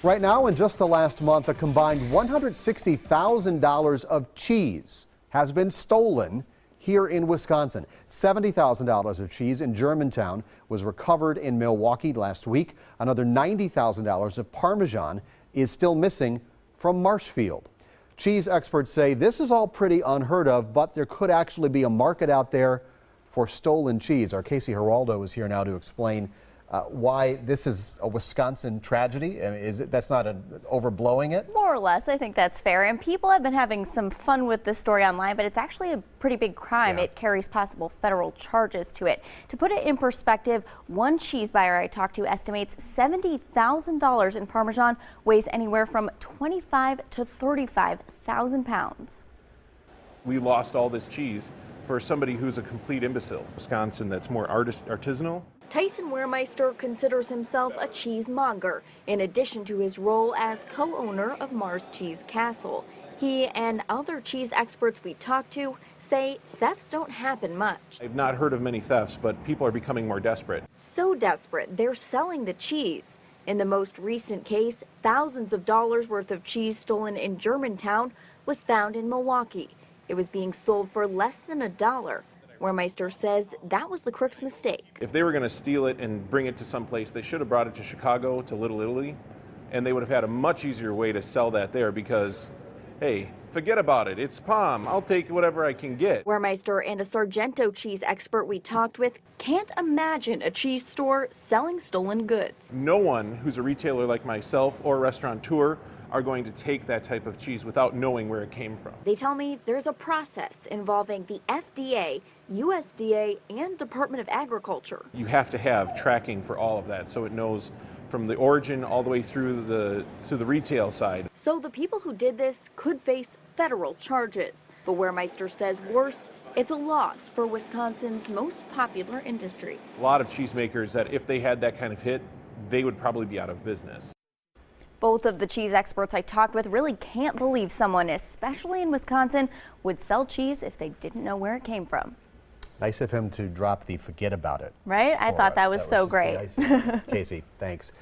Right now, in just the last month, a combined $160,000 of cheese has been stolen here in Wisconsin. $70,000 of cheese in Germantown was recovered in Milwaukee last week. Another $90,000 of Parmesan is still missing from Marshfield. Cheese experts say this is all pretty unheard of, but there could actually be a market out there for stolen cheese. Our Casey Geraldo is here now to explain why this is a Wisconsin tragedy. I mean, that's not overblowing it? More or less, I think that's fair. And people have been having some fun with this story online, but it's actually a pretty big crime. Yeah. It carries possible federal charges to it. To put it in perspective, one cheese buyer I talked to estimates $70,000 in Parmesan weighs anywhere from 25 to 35,000 pounds. We lost all this cheese for somebody who's a complete imbecile. Wisconsin, that's more artisanal. Tyson Wehrmeister considers himself a cheesemonger, in addition to his role as co-owner of Mars Cheese Castle. He and other cheese experts we talked to say thefts don't happen much. I've not heard of many thefts, but people are becoming more desperate. So desperate, they're selling the cheese. In the most recent case, thousands of dollars worth of cheese stolen in Germantown was found in Milwaukee. It was being sold for less than $1. Wehrmeister says that was the crook's mistake. If they were going to steal it and bring it to someplace, they should have brought it to Chicago, to Little Italy, and they would have had a much easier way to sell that there because, hey, forget about it. It's Palm. I'll take whatever I can get. Wehrmeister and a Sargento cheese expert we talked with can't imagine a cheese store selling stolen goods. No one who's a retailer like myself or a restaurateur are going to take that type of cheese without knowing where it came from. They tell me there's a process involving the FDA, USDA, and Department of Agriculture. You have to have tracking for all of that so it knows from the origin all the way through to the retail side. So the people who did this could face federal charges. But Wehrmeister says worse, it's a loss for Wisconsin's most popular industry. A lot of cheesemakers that if they had that kind of hit, they would probably be out of business. Both of the cheese experts I talked with really can't believe someone, especially in Wisconsin, would sell cheese if they didn't know where it came from. Nice of him to drop the forget about it. Right? I thought that was so great. Casey, thanks.